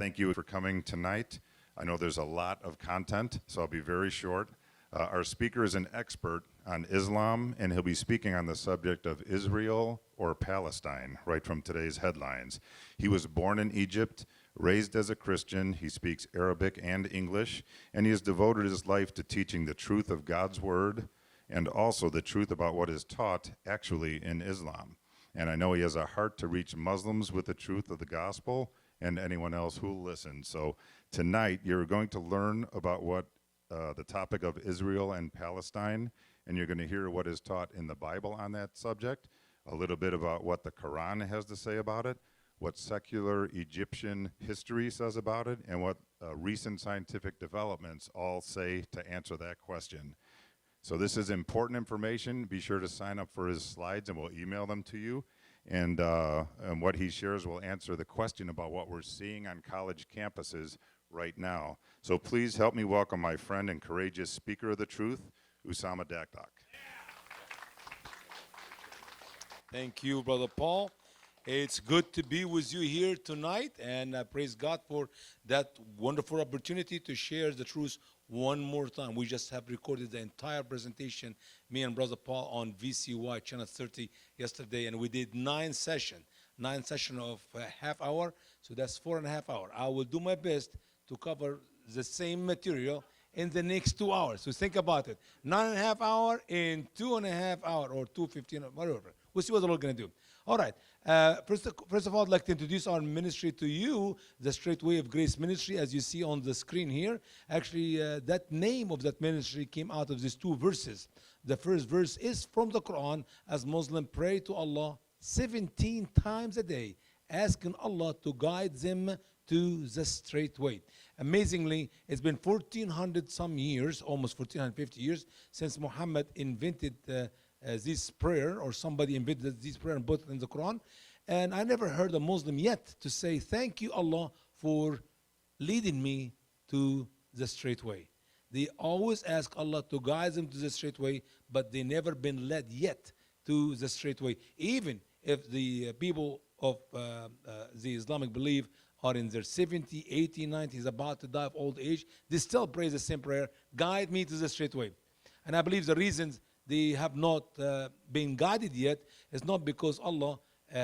Thank you for coming tonight. I know there's a lot of content, so I'll be very short. Our speaker is an expert on Islam, and he'll be speaking on the subject of Israel or Palestine, right from today's headlines. He was born in Egypt, raised as a Christian. He speaks Arabic and English, and he has devoted his life to teaching the truth of God's word and also the truth about what is taught actually in Islam. And I know he has a heart to reach Muslims with the truth of the gospel and anyone else who will listen. So tonight you're going to learn about what the topic of Israel and Palestine, and you're going to hear what is taught in the Bible on that subject, a little bit about what the Quran has to say about it, what secular Egyptian history says about it, and what recent scientific developments all say to answer that question. So this is important information. Be sure to sign up for his slides, and we'll email them to you. And what he shares will answer the question about what we're seeing on college campuses right now. So please help me welcome my friend and courageous speaker of the truth, Usama Dakdak. Thank you, Brother Paul. It's good to be with you here tonight, and praise God for that wonderful opportunity to share the truth one more time. We just have recorded the entire presentation, me and Brother Paul, on VCY Channel 30 yesterday, and we did 9 sessions of a half hour, so that's 4.5 hours. I will do my best to cover the same material in the next 2 hours. So think about it. 9.5 hours in 2.5 hours, or 2:15, whatever. We'll see what the Lord is going to do. All right. First of all, I'd like to introduce our ministry to you, the Straight Way of Grace Ministry, as you see on the screen here. Actually, that name of that ministry came out of these 2 verses. The first verse is from the Quran, as Muslims pray to Allah 17 times a day, asking Allah to guide them to the straight way. Amazingly, it's been 1400 some years, almost 1450 years, since Muhammad invented this prayer, or somebody invented this prayer and put it in the Quran. And I never heard a Muslim yet to say, thank you, Allah, for leading me to the straight way. They always ask Allah to guide them to the straight way, but they never been led yet to the straight way. Even if the people of the Islamic belief are in their 70, 80, 90s, about to die of old age, they still pray the same prayer, guide me to the straight way. And I believe the reasons they have not been guided yet is not because Allah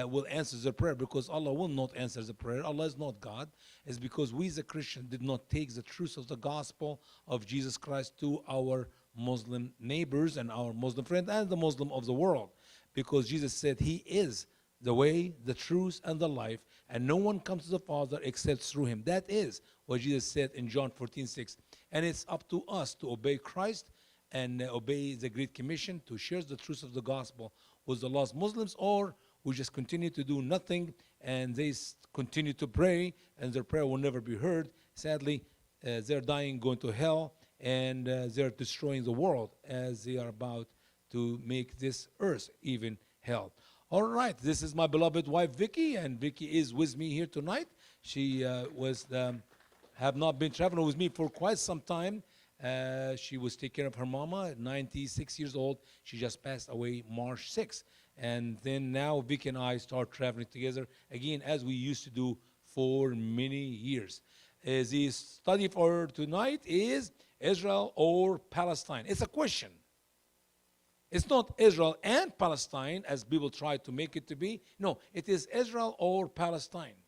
will answer the prayer, because Allah will not answer the prayer. Allah is not God. It's because we as a Christian did not take the truth of the gospel of Jesus Christ to our Muslim neighbors and our Muslim friends and the Muslim of the world. Because Jesus said He is the way, the truth, and the life, and no one comes to the Father except through Him. That is what Jesus said in John 14:6. And it's up to us to obey Christ and obey the Great Commission to share the truth of the gospel with the lost Muslims, or we just continue to do nothing and they continue to pray and their prayer will never be heard. Sadly, they're dying, going to hell, and they're destroying the world as they are about to make this earth even hell. All right, this is my beloved wife, Vicky, and Vicky is with me here tonight. She have not been traveling with me for quite some time. She was taking care of her mama, 96 years old. She just passed away March 6th. And then now Vicky and I start traveling together again, as we used to do for many years. The study for tonight is Israel or Palestine. It's a question. It's not Israel and Palestine, as people try to make it to be. No, it is Israel or Palestine.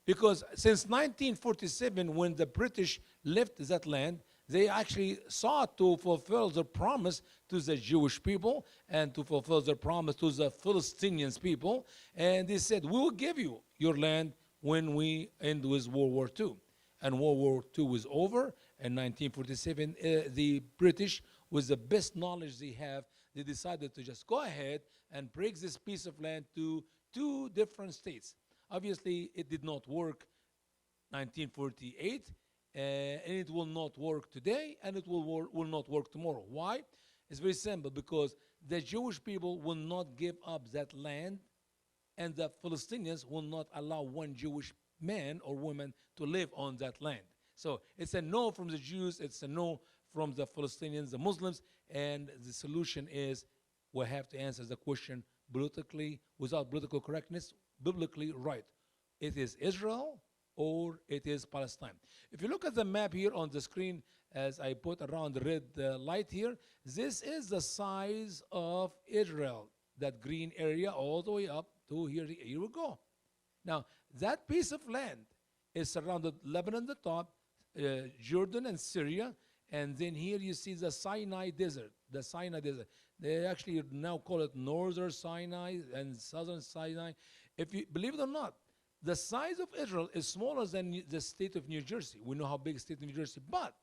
Because since 1947, when the British left that land, they actually sought to fulfill their promise to the Jewish people and to fulfill their promise to the Palestinian people. And they said, we will give you your land when we end with World War II. And World War II was over. In 1947, the British, with the best knowledge they have, they decided to just go ahead and break this piece of land to 2 different states. Obviously, it did not work 1948, and it will not work today, and it will not work tomorrow. Why? It's very simple, because the Jewish people will not give up that land, and the Palestinians will not allow one Jewish man or woman to live on that land. So it's a no from the Jews, it's a no from the Palestinians, the Muslims, and the solution is we have to answer the question politically, without political correctness, biblically right. It is Israel or it is Palestine. If you look at the map here on the screen, as I put around the red light here, this is the size of Israel, that green area all the way up to here. Here we go. Now, that piece of land is surrounded Lebanon at the top, Jordan and Syria, and then here you see the Sinai Desert. The Sinai Desert. They actually now call it Northern Sinai and Southern Sinai. If you believe it or not, the size of Israel is smaller than the state of New Jersey. We know how big the state of New Jersey, but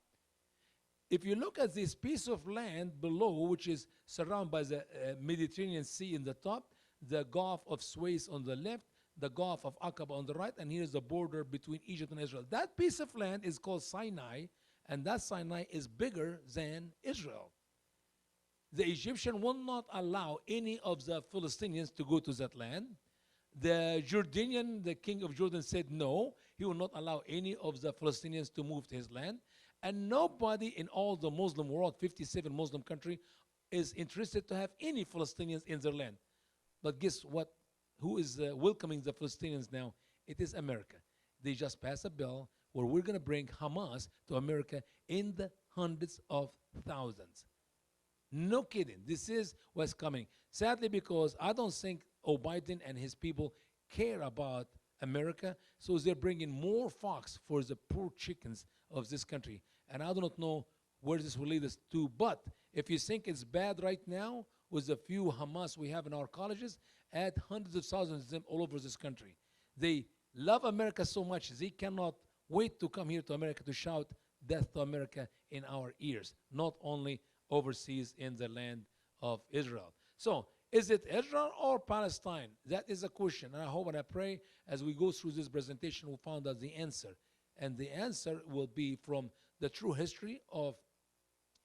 if you look at this piece of land below, which is surrounded by the Mediterranean Sea in the top, the Gulf of Suez on the left, the Gulf of Aqaba on the right, and here's the border between Egypt and Israel. That piece of land is called Sinai, and that Sinai is bigger than Israel. The Egyptian will not allow any of the Philistinians to go to that land. The Jordanian, the king of Jordan, said no, he will not allow any of the Palestinians to move to his land. And nobody in all the Muslim world, 57 Muslim countries, is interested to have any Palestinians in their land. But guess what? Who is welcoming the Palestinians now? It is America. They just passed a bill where we're going to bring Hamas to America in the hundreds of thousands. No kidding. This is what's coming. Sadly, because I don't think Biden and his people care about America, so they're bringing more fox for the poor chickens of this country. And I do not know where this will lead us to. But if you think it's bad right now, with the few Hamas we have in our colleges, add hundreds of thousands of them all over this country. They love America so much, they cannot wait to come here to America to shout death to America in our ears, not only overseas in the land of Israel. So, is it Israel or Palestine? That is a question. And I hope and I pray as we go through this presentation, we'll find out the answer. And the answer will be from the true history of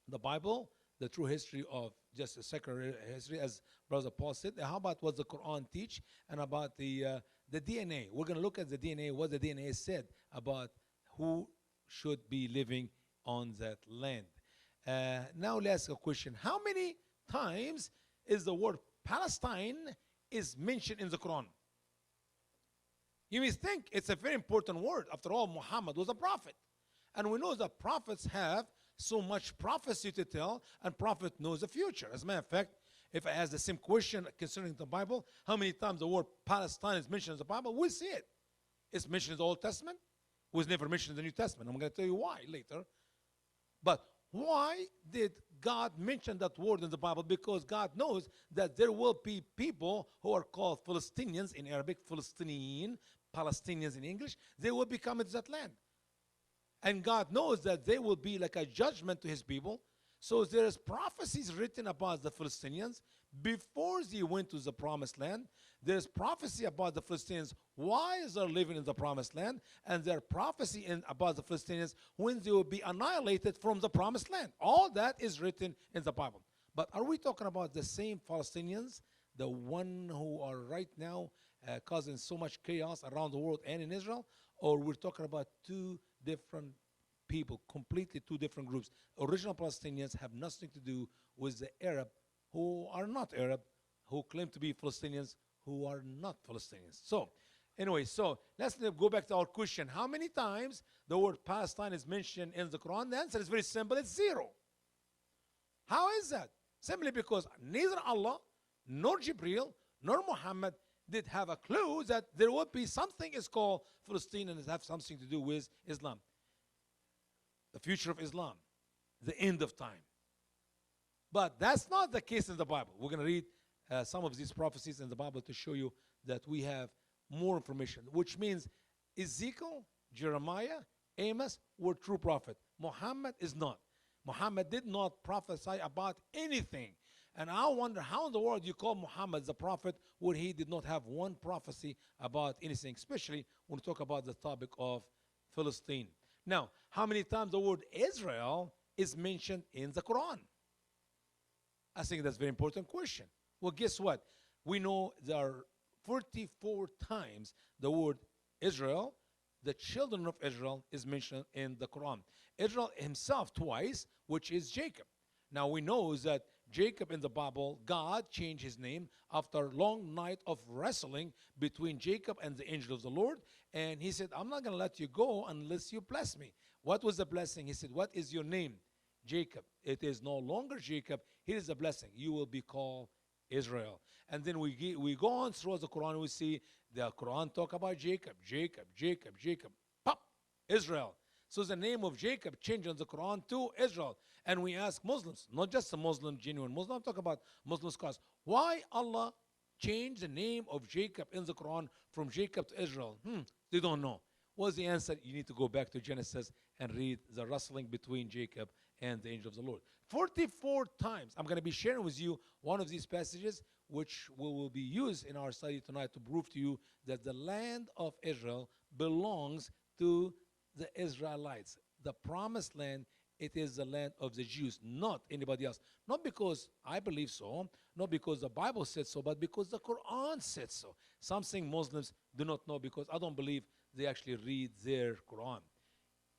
the Bible, the true history of just a secular history, as Brother Paul said. How about what the Quran teach, and about the DNA? We're going to look at the DNA, what the DNA said about who should be living on that land. Now let's ask a question. How many times is the word Palestine is mentioned in the Quran? You may think it's a very important word. After all, Muhammad was a prophet. And we know that prophets have so much prophecy to tell, and prophet knows the future. As a matter of fact, if I ask the same question concerning the Bible, how many times the word Palestine is mentioned in the Bible, we'll see it. It's mentioned in the Old Testament. It was never mentioned in the New Testament. I'm going to tell you why later. But why did God mention that word in the Bible? Because God knows that there will be people who are called Palestinians in Arabic, Palestinian, Palestinians in English. They will be coming to that land. And God knows that they will be like a judgment to his people. So there's prophecies written about the Palestinians before they went to the promised land. There's prophecy about the Palestinians why they're living in the promised land. And there's prophecy about the Palestinians when they will be annihilated from the promised land. All that is written in the Bible. But are we talking about the same Palestinians, the one who are right now causing so much chaos around the world and in Israel? Or we're talking about two different people, completely two different groups? Original Palestinians have nothing to do with the Arab who are not Arab, who claim to be Palestinians, who are not Palestinians. So, anyway, so let's go back to our question. How many times the word Palestine is mentioned in the Quran? The answer is very simple. It's 0. How is that? Simply because neither Allah, nor Jibreel, nor Muhammad did have a clue that there would be something is called Palestine and it have something to do with Islam. The future of Islam, the end of time. But that's not the case in the Bible. We're going to read some of these prophecies in the Bible to show you that we have more information, which means Ezekiel, Jeremiah, Amos were true prophet. Muhammad is not. Muhammad did not prophesy about anything. And I wonder how in the world you call Muhammad the prophet when he did not have one prophecy about anything, especially when we talk about the topic of Palestine. Now, how many times the word Israel is mentioned in the Quran? I think that's a very important question. Well, guess what? We know there are 44 times the word Israel, the children of Israel, is mentioned in the Quran. Israel himself twice, which is Jacob. Now we know that Jacob in the Bible, God changed his name after a long night of wrestling between Jacob and the angel of the Lord. And he said, I'm not going to let you go unless you bless me. What was the blessing? He said, what is your name? Jacob. It is no longer Jacob. Here is the blessing. You will be called Israel. And then we go on through the Quran. We see the Quran talk about Jacob, Jacob, Jacob, Jacob. Pop, Israel. So the name of Jacob changed in the Quran to Israel. And we ask Muslims, not just a Muslim, genuine Muslim, I'm talking about Muslim scholars, why Allah changed the name of Jacob in the Quran from Jacob to Israel? They don't know. What's the answer? You need to go back to Genesis and read the wrestling between Jacob and the angel of the Lord. 44 times. I'm going to be sharing with you one of these passages which will be used in our study tonight to prove to you that the land of Israel belongs to the Israelites. The promised land, it is the land of the Jews, not anybody else. Not because I believe so, not because the Bible said so, but because the Quran said so. Something Muslims do not know because I don't believe they actually read their Quran.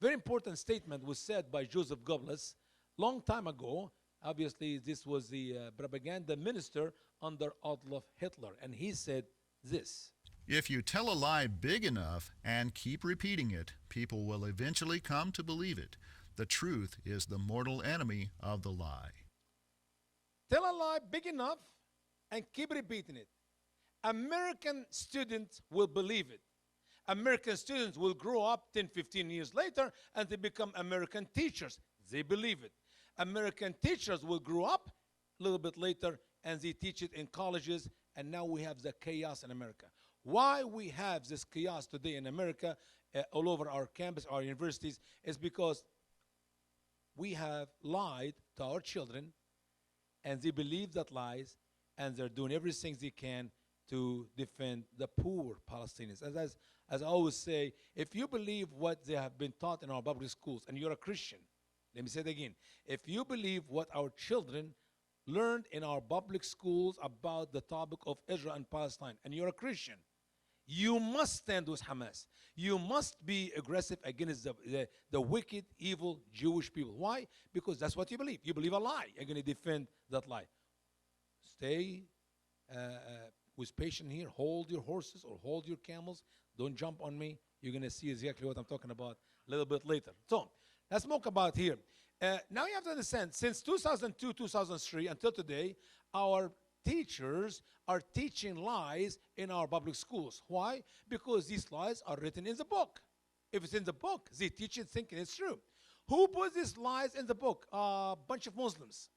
Very important statement was said by Joseph Goebbels long time ago. Obviously, this was the propaganda minister under Adolf Hitler, and he said this. If you tell a lie big enough and keep repeating it, people will eventually come to believe it. The truth is the mortal enemy of the lie. Tell a lie big enough and keep repeating it. American students will believe it. American students will grow up 10, 15 years later and they become American teachers. They believe it. American teachers will grow up a little bit later and they teach it in colleges, and now we have the chaos in America. Why we have this chaos today in America all over our campus, our universities, is because we have lied to our children and they believe that lies and they're doing everything they can to defend the poor Palestinians. As I always say, if you believe what they have been taught in our public schools and you're a Christian, let me say it again. If you believe what our children learned in our public schools about the topic of Israel and Palestine, and you're a Christian, you must stand with Hamas. You must be aggressive against the wicked, evil Jewish people. Why? Because that's what you believe. You believe a lie. You're going to defend that lie. Stay with patience here. Hold your horses or hold your camels. Don't jump on me. You're going to see exactly what I'm talking about a little bit later. So let's talk about here. Now you have to understand, since 2002, 2003 until today, our teachers are teaching lies in our public schools. Why? Because these lies are written in the book. If it's in the book, they teach it thinking it's true. Who put these lies in the book? A bunch of Muslims.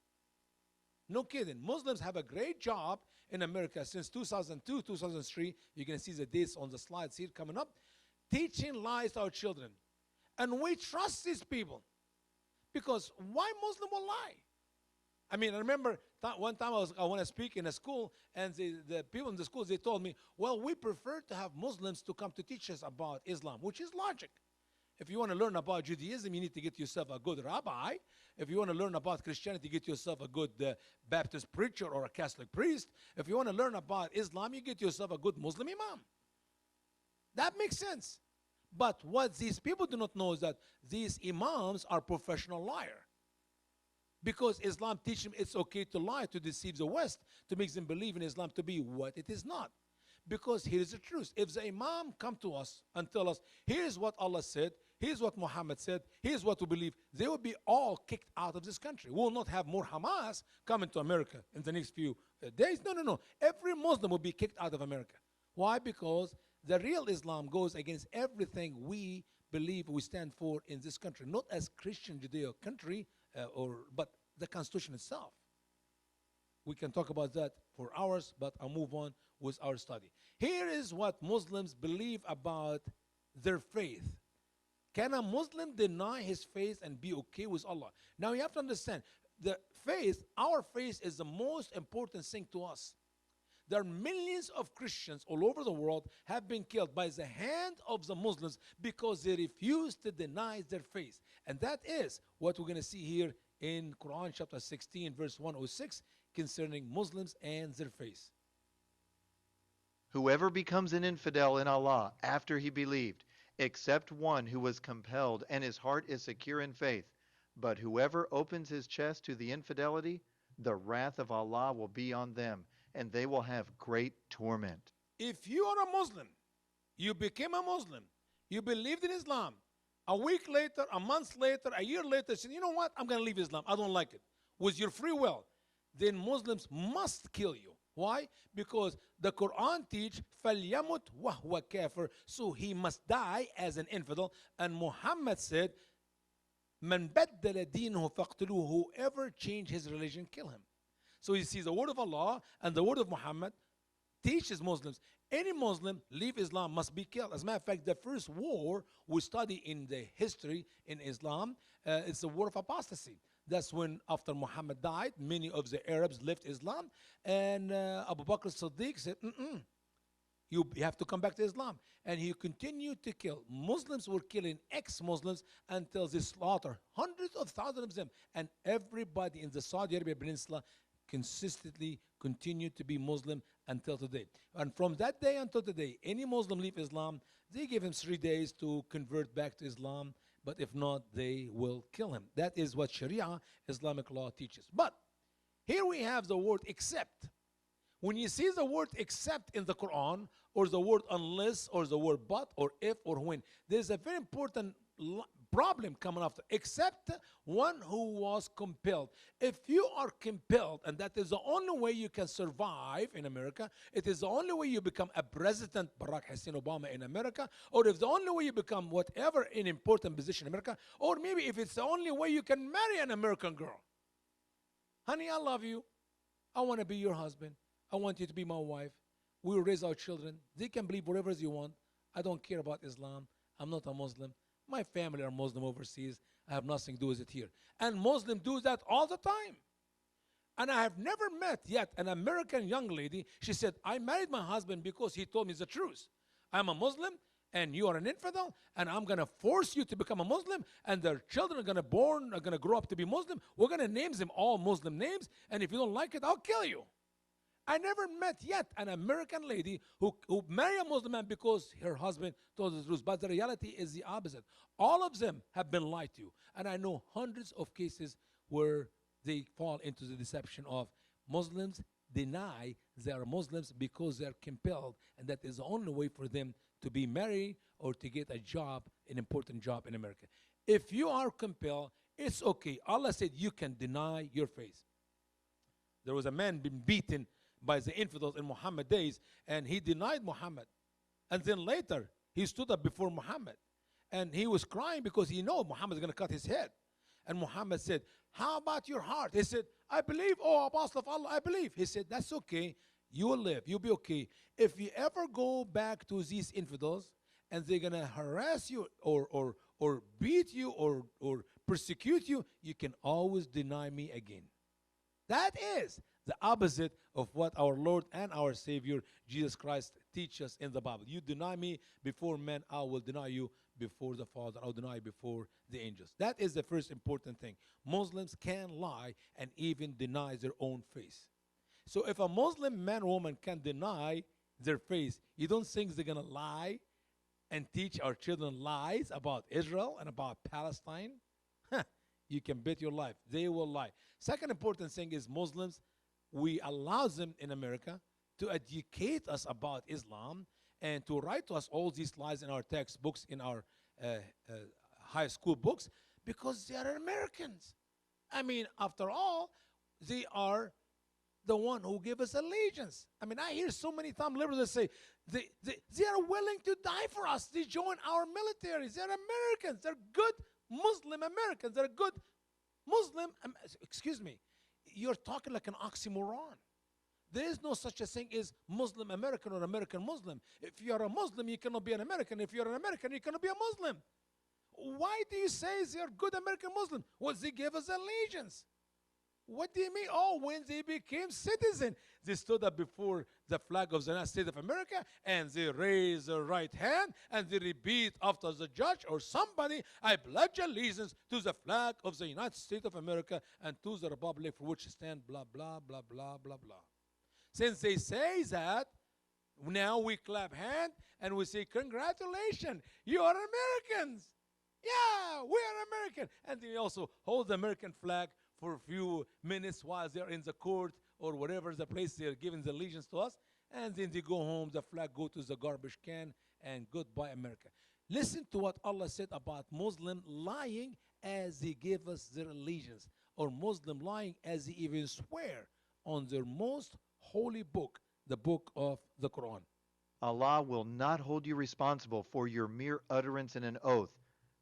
No kidding. Muslims have a great job in America since 2002, 2003. You're going to see the dates on the slides here coming up. Teaching lies to our children. And we trust these people. Because why Muslim will lie? I mean, I remember one time I want to speak in a school, and the people in the schools, they told me, well, we prefer to have Muslims to come to teach us about Islam, which is logic. If you want to learn about Judaism, you need to get yourself a good rabbi. If you want to learn about Christianity, get yourself a good Baptist preacher or a Catholic priest. If you want to learn about Islam, you get yourself a good Muslim imam. That makes sense. But what these people do not know is that these imams are professional liars. Because Islam teaches them it's okay to lie, to deceive the West, to make them believe in Islam to be what it is not. Because here's the truth. If the Imam come to us and tell us, here's what Allah said, here's what Muhammad said, here's what we believe, they will be all kicked out of this country. We will not have more Hamas coming to America in the next few days. No. Every Muslim will be kicked out of America. Why? Because the real Islam goes against everything we believe we stand for in this country. Not as Christian Judeo country, but the Constitution itself. We can talk about that for hours, but I'll move on with our study. Here is what Muslims believe about their faith. Can a Muslim deny his faith and be okay with Allah? Now you have to understand, the faith, our faith is the most important thing to us. There are millions of Christians all over the world have been killed by the hand of the Muslims because they refuse to deny their faith. And that is what we're going to see here in Quran chapter 16, verse 106, concerning Muslims and their faith. Whoever becomes an infidel in Allah after he believed, except one who was compelled and his heart is secure in faith, but whoever opens his chest to the infidelity, the wrath of Allah will be on them, and they will have great torment. If you are a Muslim, you became a Muslim, you believed in Islam, a week later, a month later, a year later, said, you know what, I'm going to leave Islam, I don't like it, with your free will, then Muslims must kill you. Why? Because the Quran teach فَلْيَمُتْ وَهُوَ كَافِرٌ, so he must die as an infidel. And Muhammad said, مَنْ بَدَّلَ دِينَهُ فَاقْتُلُوهُ, whoever change his religion, kill him. So you see, the word of Allah and the word of Muhammad teaches Muslims, any Muslim leave Islam must be killed. As a matter of fact, the first war we study in the history in Islam, it's the war of apostasy. That's when after Muhammad died, many of the Arabs left Islam, and Abu Bakr as-Siddiq said, you have to come back to Islam. And he continued to kill. Muslims were killing ex-Muslims until they slaughtered hundreds of thousands of them. And everybody in the Saudi Arabia Peninsula consistently continued to be Muslim until today. And from that day until today, any Muslim leave Islam, they give him 3 days to convert back to Islam. But if not, they will kill him. That is what Sharia, Islamic law, teaches. But here we have the word except. When you see the word except in the Quran, or the word unless, or the word but, or if, or when, there's a very important problem coming after. Except one who was compelled. If you are compelled, and that is the only way you can survive in America, it is the only way you become a president, Barack Hussein Obama in America, or if the only way you become whatever in important position in America, or maybe if it's the only way you can marry an American girl. Honey, I love you. I want to be your husband. I want you to be my wife. We will raise our children. They can believe whatever you want. I don't care about Islam. I'm not a Muslim. My family are Muslim overseas. I have nothing to do with it here. And Muslims do that all the time. And I have never met yet an American young lady. She said, I married my husband because he told me the truth. I'm a Muslim and you are an infidel, and I'm going to force you to become a Muslim, and their children are going to grow up to be Muslim. We're going to name them all Muslim names, and if you don't like it, I'll kill you. I never met yet an American lady who married a Muslim man because her husband told the truth. But the reality is the opposite. All of them have been lied to. And I know hundreds of cases where they fall into the deception of Muslims deny they are Muslims because they are compelled, and that is the only way for them to be married or to get a job, an important job in America. If you are compelled, it's okay. Allah said you can deny your faith. There was a man being beaten by the infidels in Muhammad days, and he denied Muhammad. And then later, he stood up before Muhammad, and he was crying because he knew Muhammad is going to cut his head. And Muhammad said, how about your heart? He said, I believe, oh Apostle of Allah, I believe. He said, that's okay. You will live. You'll be okay. If you ever go back to these infidels, and they're going to harass you or beat you or persecute you, you can always deny me again. That is the opposite of what our Lord and our Savior Jesus Christ teaches in the Bible. You deny me before men, I will deny you before the Father. I will deny you before the angels. That is the first important thing. Muslims can lie and even deny their own faith. So if a Muslim man or woman can deny their faith, you don't think they're going to lie and teach our children lies about Israel and about Palestine? You can bet your life. They will lie. Second important thing is Muslims, we allow them in America to educate us about Islam and to write to us all these lies in our textbooks, in our high school books, because they are Americans. I mean, after all, they are the one who give us allegiance. I mean, I hear so many times liberals say, they are willing to die for us. They join our militaries. They're Americans. They're good Muslim Americans. They're good Muslim, excuse me, you're talking like an oxymoron. There is no such a thing as Muslim American or American Muslim. If you're a Muslim, you cannot be an American. If you're an American, you cannot be a Muslim. Why do you say they're good American Muslim? Well, they gave us allegiance. What do you mean? Oh, when they became citizens, they stood up before the flag of the United States of America and they raised their right hand and they repeat after the judge or somebody, I pledge allegiance to the flag of the United States of America and to the republic for which stand blah, blah, blah, blah, blah, blah. Since they say that, now we clap hands and we say, congratulations, you are Americans. Yeah, we are American. And they also hold the American flag for a few minutes while they're in the court or whatever the place they're giving the allegiance to us, and then they go home, the flag go to the garbage can, and goodbye America. Listen to what Allah said about Muslim lying as they give us their allegiance, or Muslim lying as they even swear on their most holy book, the book of the Quran. Allah will not hold you responsible for your mere utterance in an oath,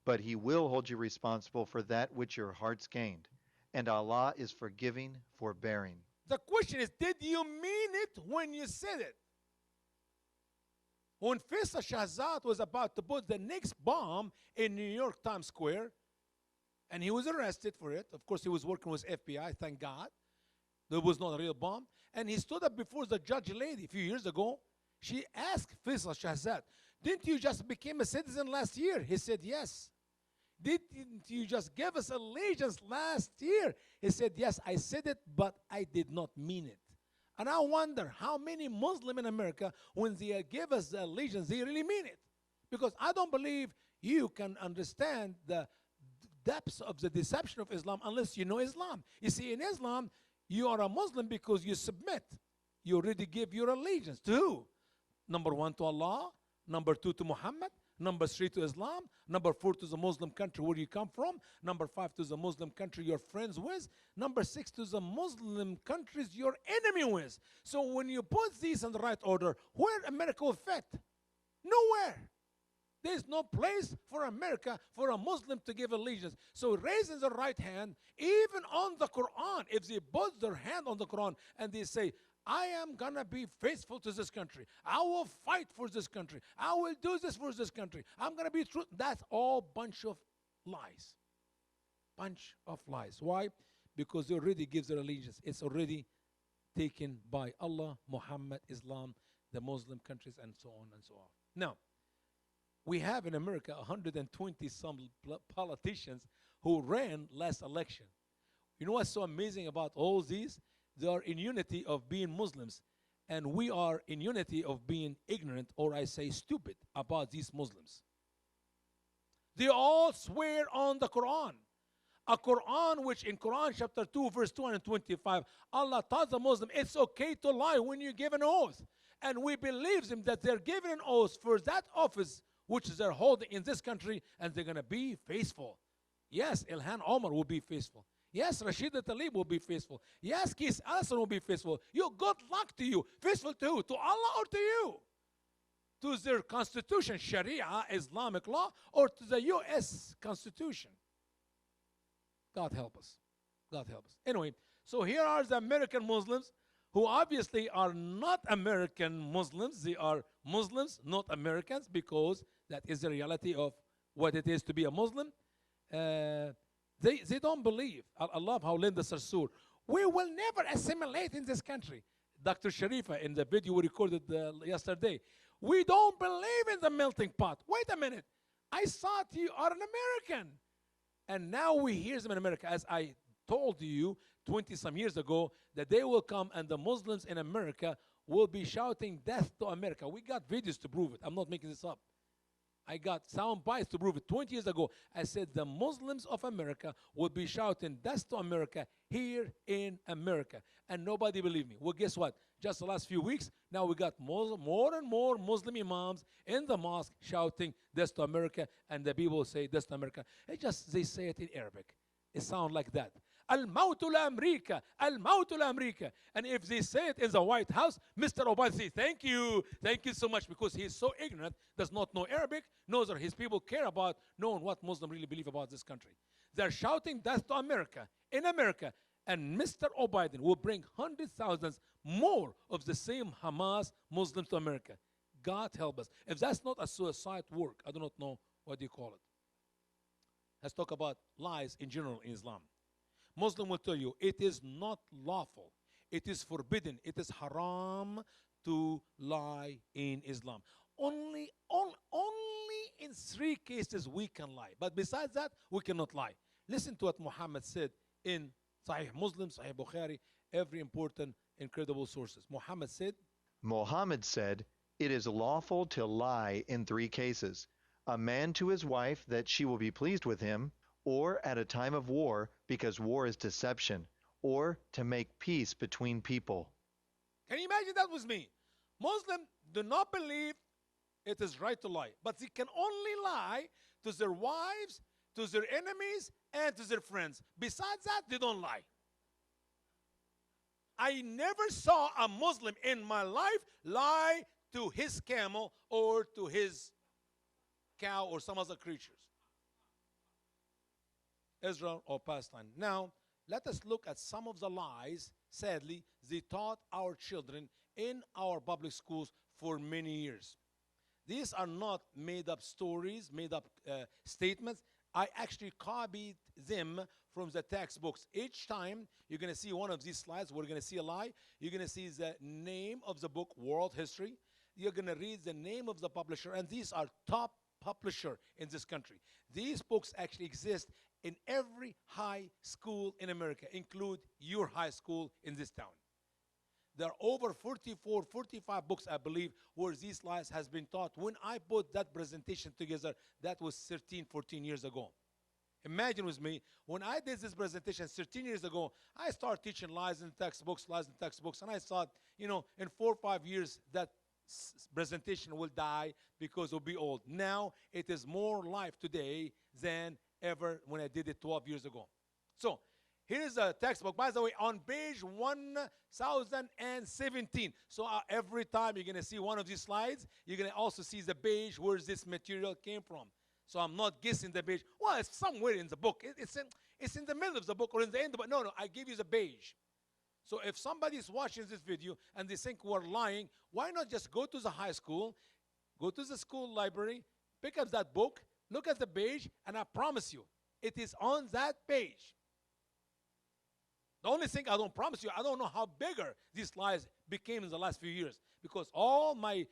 but He will hold you responsible for that which your hearts gained. And Allah is forgiving, forbearing. The question is, did you mean it when you said it? When Faisal Shahzad was about to put the next bomb in New York Times Square, and he was arrested for it. Of course, he was working with FBI, thank God. There was not a real bomb. And he stood up before the judge lady a few years ago. She asked Faisal Shahzad, didn't you just become a citizen last year? He said, yes. Didn't you just give us allegiance last year? He said, yes, I said it, but I did not mean it. And I wonder how many Muslims in America, when they give us the allegiance, they really mean it. Because I don't believe you can understand the depths of the deception of Islam unless you know Islam. You see, in Islam, you are a Muslim because you submit. You already give your allegiance to who? Number 1, to Allah. Number 2, to Muhammad. Number 3, to Islam. Number 4, to the Muslim country where you come from. Number 5, to the Muslim country you're friends with. Number 6, to the Muslim countries you're enemy with. So when you put these in the right order, where America will fit? Nowhere. There's no place for America for a Muslim to give allegiance. So raising the right hand, even on the Quran, if they put their hand on the Quran and they say, I am going to be faithful to this country. I will fight for this country. I will do this for this country. I'm going to be true. That's all bunch of lies. Bunch of lies. Why? Because they already give their allegiance. It's already taken by Allah, Muhammad, Islam, the Muslim countries, and so on and so on. Now, we have in America 120 some politicians who ran last election. You know what's so amazing about all these? They are in unity of being Muslims, and we are in unity of being ignorant, or I say stupid, about these Muslims. They all swear on the Quran. A Quran which in Quran chapter 2 verse 225, Allah taught the Muslim it's okay to lie when you give an oath. And we believe them that they're giving an oath for that office which they're holding in this country, and they're going to be faithful. Yes, Ilhan Omar will be faithful. Yes, Rashida Tlaib will be faithful. Yes, Keith Ellison will be faithful. You, good luck to you. Faithful to who? To Allah or to you? To their constitution, Sharia, Islamic law, or to the U.S. Constitution? God help us. God help us. Anyway, so here are the American Muslims who obviously are not American Muslims. They are Muslims, not Americans, because that is the reality of what it is to be a Muslim. They don't believe. I love how Linda Sarsour, we will never assimilate in this country. Dr. Sharifa, in the video we recorded yesterday, we don't believe in the melting pot. Wait a minute. I thought you are an American. And now we hear them in America. As I told you 20 some years ago, that they will come and the Muslims in America will be shouting death to America. We got videos to prove it. I'm not making this up. I got sound bites to prove it. 20 years ago, I said the Muslims of America would be shouting death to America here in America. And nobody believed me. Well, guess what? Just the last few weeks, now we got more and more Muslim imams in the mosque shouting death to America, and the people say death to America. They say it in Arabic. It sounds like that. Al-Mautu la-Amerika, Al-Mautu la-Amerika. And if they say it in the White House, Mr. Obama says, thank you so much, because he's so ignorant, does not know Arabic, knows that his people care about knowing what Muslims really believe about this country. They're shouting death to America, in America, and Mr. O'Biden will bring hundreds, thousands more of the same Hamas Muslims to America. God help us. If that's not a suicide work, I do not know what you call it. Let's talk about lies in general in Islam. Muslim will tell you it is not lawful. It is forbidden. It is haram to lie in Islam. Only in 3 cases we can lie. But besides that, we cannot lie. Listen to what Muhammad said in Sahih Muslim, Sahih Bukhari, every important, incredible sources. Muhammad said, it is lawful to lie in 3 cases. A man to his wife that she will be pleased with him, or at a time of war, because war is deception, or to make peace between people. Can you imagine that was me? Muslims do not believe it is right to lie, but they can only lie to their wives, to their enemies, and to their friends. Besides that, they don't lie. I never saw a Muslim in my life lie to his camel or to his cow or some other creatures. Israel or Palestine. Now, let us look at some of the lies, sadly, they taught our children in our public schools for many years. These are not made up stories, made up statements. I actually copied them from the textbooks. Each time you're going to see one of these slides, we're going to see a lie. You're going to see the name of the book, World History. You're going to read the name of the publisher, and these are top publisher in this country. These books actually exist in every high school in America, include your high school in this town. There are over 44, 45 books, I believe, where these lies has been taught. When I put that presentation together, that was 13, 14 years ago. Imagine with me, when I did this presentation 13 years ago, I started teaching lies in textbooks, and I thought, in 4 or 5 years, that presentation will die because it will be old. Now, it is more live today than ever when I did it 12 years ago. So, here's a textbook, by the way, on page 1017. So every time you're going to see one of these slides, you're going to also see the page where this material came from. So I'm not guessing the page. Well, it's somewhere in the book. It's in the middle of the book or in the end of it. No, I give you the page. So if somebody is watching this video and they think we're lying, why not just go to the high school, go to the school library, pick up that book, look at the page, and I promise you, it is on that page. The only thing I don't promise you, I don't know how bigger these lies became in the last few years, because all my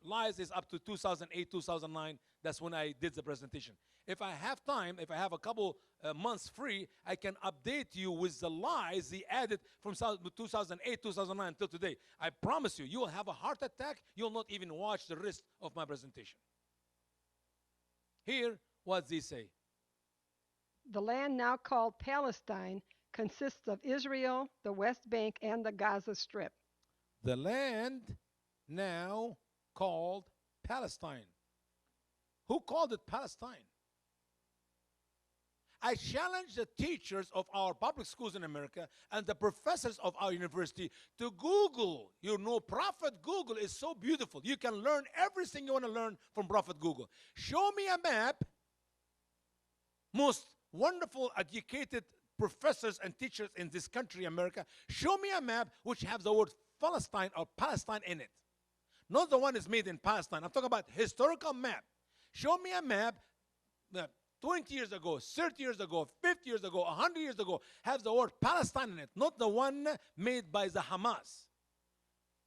lies is up to 2008, 2009. That's when I did the presentation. If I have time, if I have a couple months free, I can update you with the lies they added from 2008, 2009 until today. I promise you, you will have a heart attack. You'll not even watch the rest of my presentation. Here, what they say. The land now called Palestine consists of Israel, the West Bank, and the Gaza Strip. The land now called Palestine. Who called it Palestine? I challenge the teachers of our public schools in America and the professors of our university to Google. Prophet Google is so beautiful. You can learn everything you want to learn from Prophet Google. Show me a map. Most wonderful, educated professors and teachers in this country, America, show me a map which has the word Palestine or Palestine in it. Not the one that's made in Palestine. I'm talking about historical map. Show me a map that 20 years ago, 30 years ago, 50 years ago, 100 years ago, has the word Palestine in it, not the one made by the Hamas.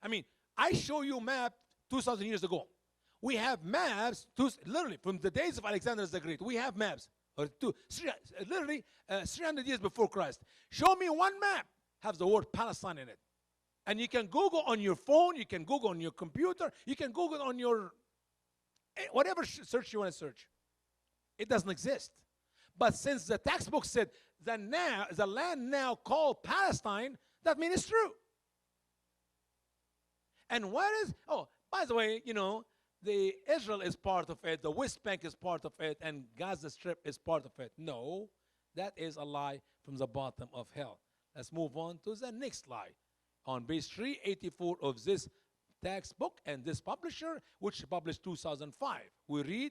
I mean, I show you a map 2,000 years ago. We have maps, literally, from the days of Alexander the Great. We have maps. Literally 300 years before Christ. Show me one map has the word Palestine in it. And you can Google on your phone, you can Google on your computer, you can Google on your, whatever search you want to search. It doesn't exist. But since the textbook said the land now called Palestine, that means it's true. And by the way, the Israel is part of it, the West Bank is part of it, and Gaza Strip is part of it. No, that is a lie from the bottom of hell. Let's move on to the next lie. On page 384 of this textbook and this publisher, which published 2005, we read,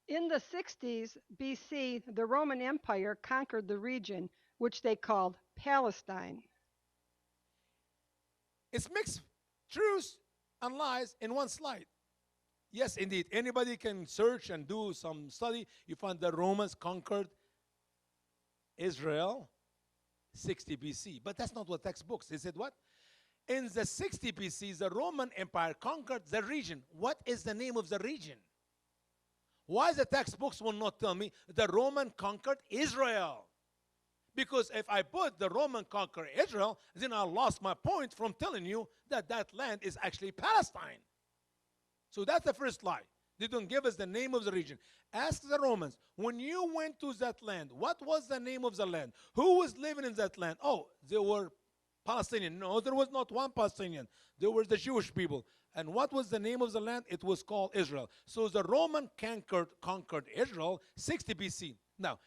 In the 60s BC, the Roman Empire conquered the region, which they called Palestine. It's mixed truths and lies in one slide. Yes, indeed. Anybody can search and do some study. You find the Romans conquered Israel 60 BC. But that's not what textbooks. They said what? In the 60 BC, the Roman Empire conquered the region. What is the name of the region? Why the textbooks will not tell me the Roman conquered Israel? Because if I put the Roman conquered Israel, then I lost my point from telling you that that land is actually Palestine. So that's the first lie. They don't give us the name of the region. Ask the Romans, when you went to that land, what was the name of the land? Who was living in that land? Oh, they were Palestinian. No, there was not one Palestinian. There were the Jewish people. And what was the name of the land? It was called Israel. So the Roman conquered Israel 60 BC. Now,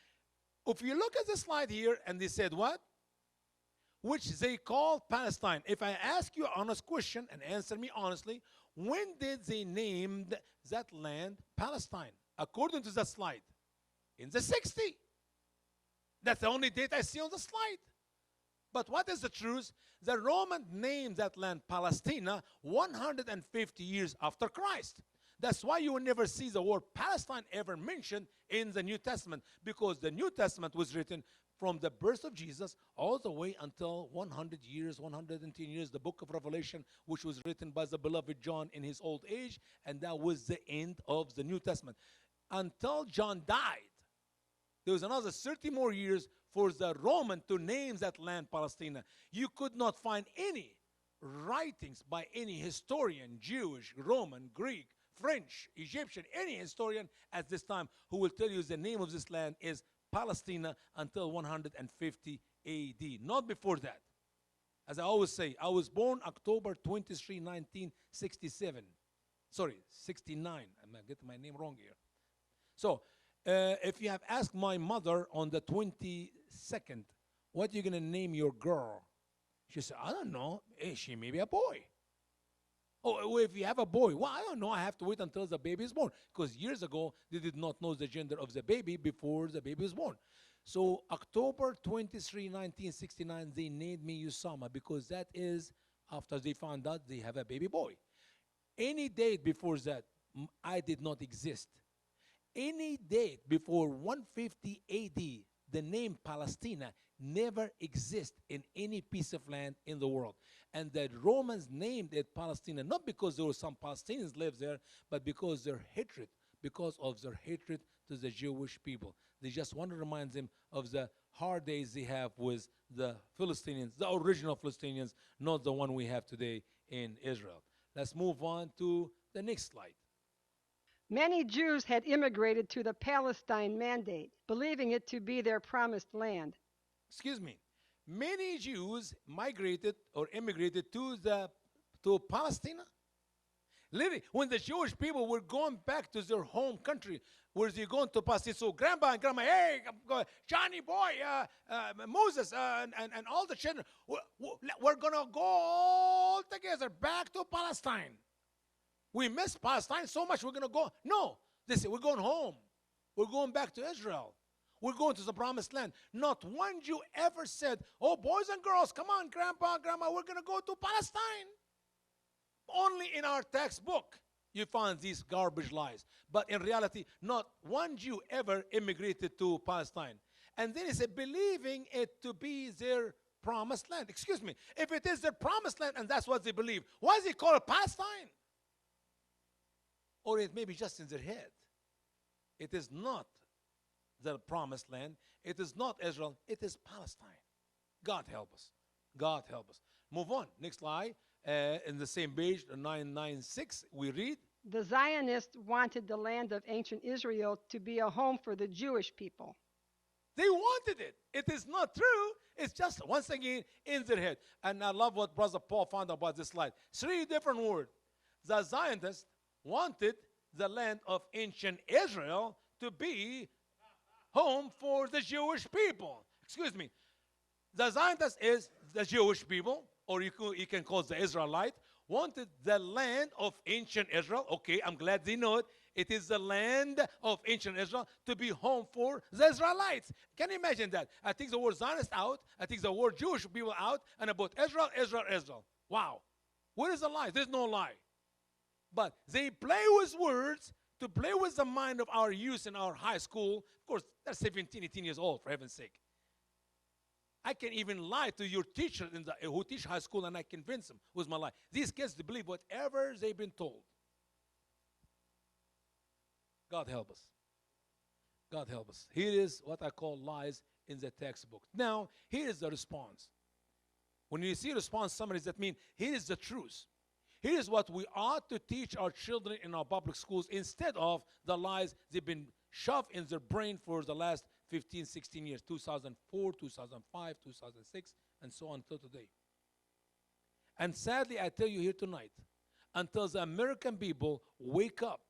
if you look at the slide here, and they said what? Which they called Palestine. If I ask you an honest question and answer me honestly, when did they name that land Palestine? According to the slide, in the 60s. That's the only date I see on the slide. But what is the truth? The Roman named that land Palestina 150 years after Christ. That's why you will never see the word Palestine ever mentioned in the New Testament, because the New Testament was written from the birth of Jesus all the way until 100 years, 110 years, the book of Revelation, which was written by the beloved John in his old age, and that was the end of the New Testament. Until John died, there was another 30 more years for the Roman to name that land Palestina. You could not find any writings by any historian, Jewish, Roman, Greek, French, Egyptian, any historian at this time who will tell you the name of this land is Palestina until 150 AD, not before that. As I always say, I was born October 23, 1967. Sorry, 69. I'm getting my name wrong here. So, if you have asked my mother on the 22nd, what are you going to name your girl? She said, I don't know. She may be a boy. Oh, if you have a boy, well, I don't know. I have to wait until the baby is born. Because years ago, they did not know the gender of the baby before the baby was born. So October 23, 1969, they named me Usama because that is after they found out they have a baby boy. Any date before that, I did not exist. Any date before 150 AD, the name Palestina never exists in any piece of land in the world. And the Romans named it Palestina, not because there were some Palestinians live there, but because of their hatred to the Jewish people. They just want to remind them of the hard days they have with the Philistines, the original Philistines, not the one we have today in Israel. Let's move on to the next slide. Many Jews had immigrated to the Palestine Mandate, believing it to be their promised land. Excuse me. Many Jews migrated or immigrated to Palestine. Literally, when the Jewish people were going back to their home country, were they going to Palestine? So grandpa and grandma, hey, Johnny boy, Moses, and all the children, we're going to go all together back to Palestine. We miss Palestine so much, we're going to go. No, they say, we're going home. We're going back to Israel. We're going to the promised land. Not one Jew ever said, oh, boys and girls, come on, grandpa, grandma, we're going to go to Palestine. Only in our textbook you find these garbage lies. But in reality, not one Jew ever immigrated to Palestine. And then he said, believing it to be their promised land. Excuse me, if it is their promised land and that's what they believe, why is it called Palestine? Or it may be just in their head. It is not the promised land. It is not Israel. It is Palestine. God help us. God help us. Move on. Next slide. In the same page, 996, we read. The Zionists wanted the land of ancient Israel to be a home for the Jewish people. They wanted it. It is not true. It's just, once again, in their head. And I love what Brother Paul found about this slide. 3 different words. The Zionists wanted the land of ancient Israel to be home for the Jewish people. Excuse me. The Zionists is the Jewish people, or you can call it the Israelite, wanted the land of ancient Israel. Okay, I'm glad they know it. It is the land of ancient Israel to be home for the Israelites. Can you imagine that? I take the word Zionist out, I take the word Jewish people out, and about Israel, Israel, Israel. Wow. Where is the lie? There's no lie. But they play with words to play with the mind of our youth in our high school. Of course, they're 17, 18 years old, for heaven's sake. I can even lie to your teacher who teach high school, and I convince them with my lie. These kids, they believe whatever they've been told. God help us. God help us. Here is what I call lies in the textbook. Now, here is the response. When you see response summaries, that means here is the truth. Here's what we ought to teach our children in our public schools instead of the lies they've been shoved in their brain for the last 15, 16 years, 2004, 2005, 2006, and so on until today. And sadly, I tell you here tonight, until the American people wake up,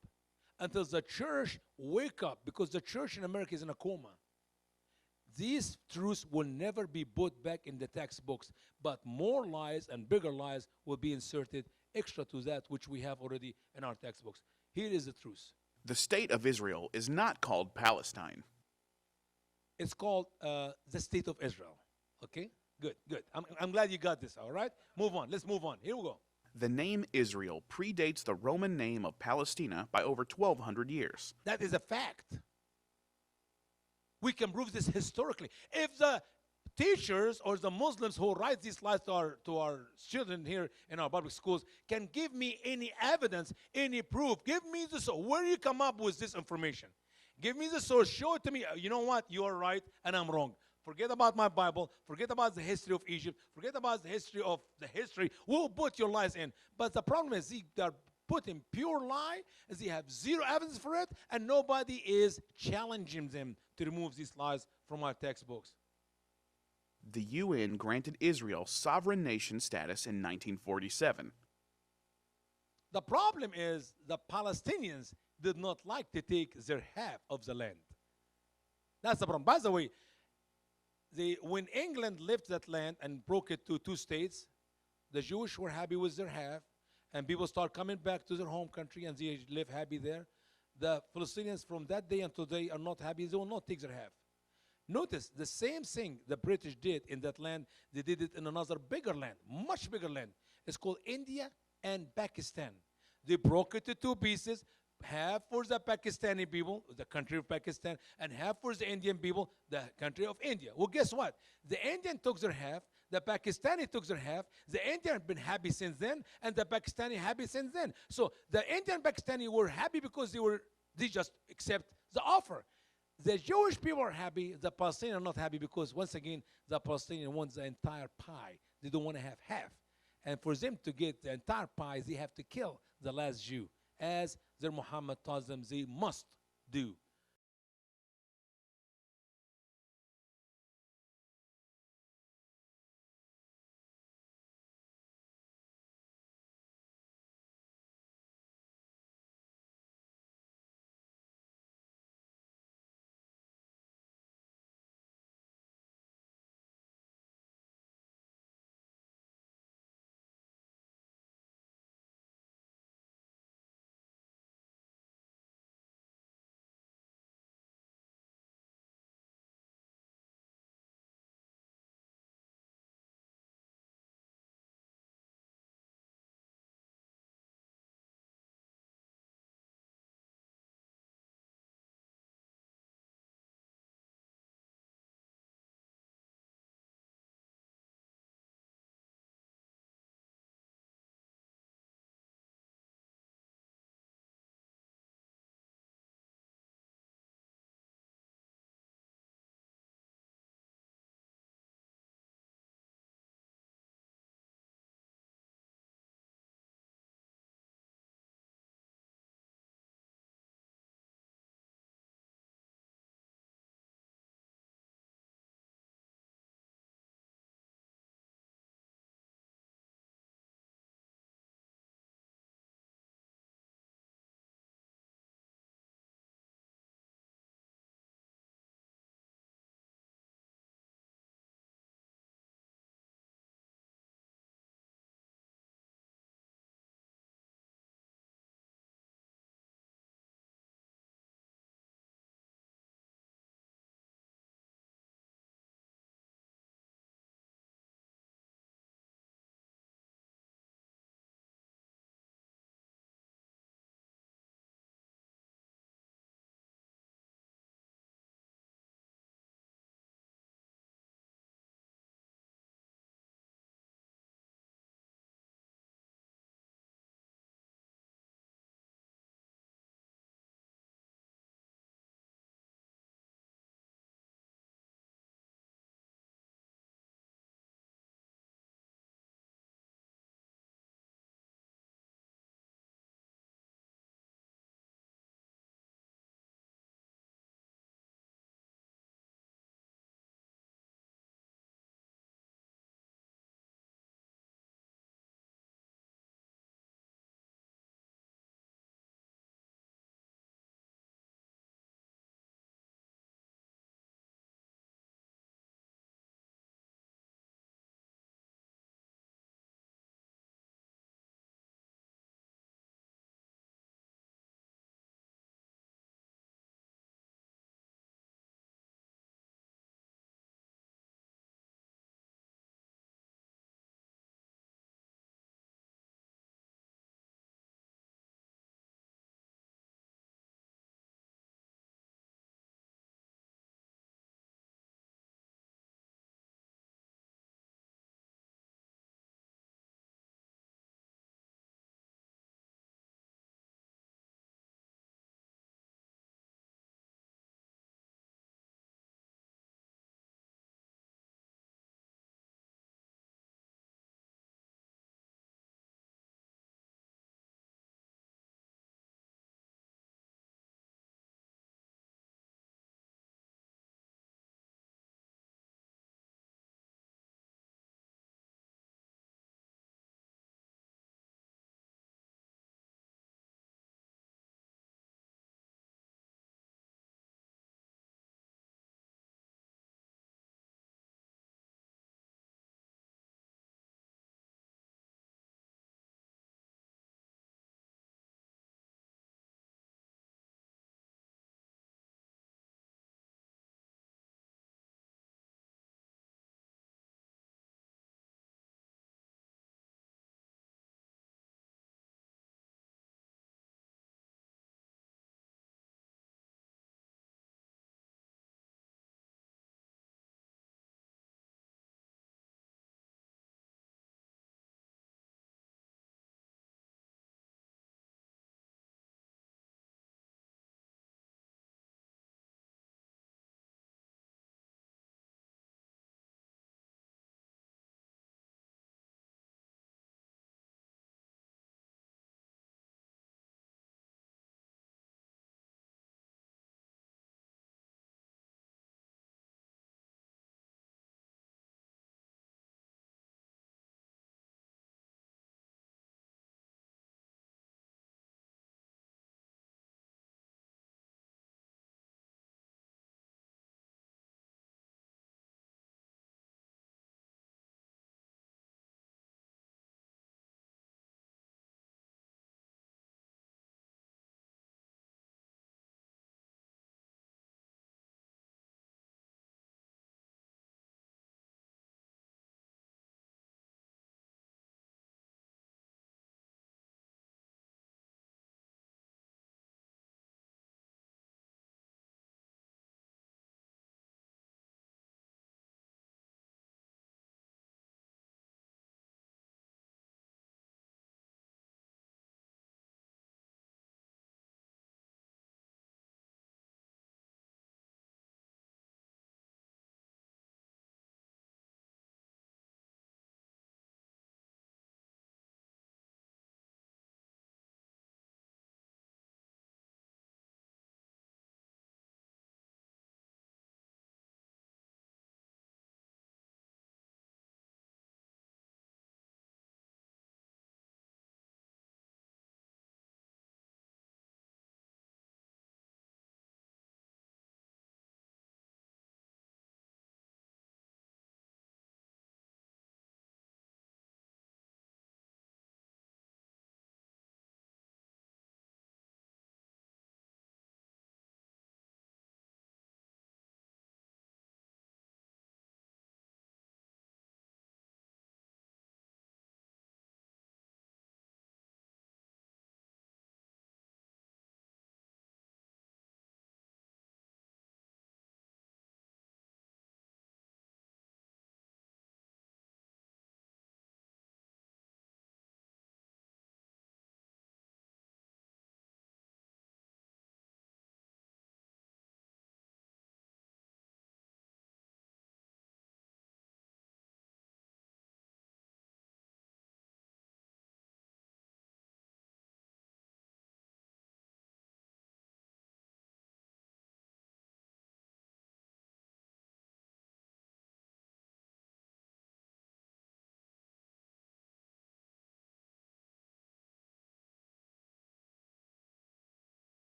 until the church wake up, because the church in America is in a coma, these truths will never be put back in the textbooks, but more lies and bigger lies will be inserted extra to that which we have already in our textbooks. Here is the truth. The state of Israel is not called Palestine. It's called the State of Israel. Okay? Good, good. I'm glad you got this, all right? Move on. Let's move on. Here we go. The name Israel predates the Roman name of Palestina by over 1,200 years. That is a fact. We can prove this historically. If the teachers or the Muslims who write these lies to our children here in our public schools can give me any evidence, any proof, give me the source. Where do you come up with this information? Give me the source. Show it to me. You know what? You are right and I'm wrong. Forget about my Bible. Forget about the history of Egypt. Forget about the history of the history. We'll put your lies in. But the problem is they're put in pure lie, as they have zero evidence for it, and nobody is challenging them to remove these lies from our textbooks. The UN granted Israel sovereign nation status in 1947. The problem is the Palestinians did not like to take their half of the land. That's the problem. By the way, when England left that land and broke it to two states, the Jewish were happy with their half, and people start coming back to their home country and they live happy there. The Palestinians from that day until today are not happy. They will not take their half. Notice the same thing the British did in that land, they did it in another bigger land, much bigger land. It's called India and Pakistan. They broke it to two pieces, half for the Pakistani people, the country of Pakistan, and half for the Indian people, the country of India. Well, guess what? The Indian took their half, the Pakistani took their half, the Indian have been happy since then, and the Pakistani happy since then. So the Indian and Pakistani were happy because they just accept the offer. The Jewish people are happy, the Palestinians are not happy because, once again, the Palestinian wants the entire pie. They don't want to have half. And for them to get the entire pie, they have to kill the last Jew, as their Muhammad tells them they must do.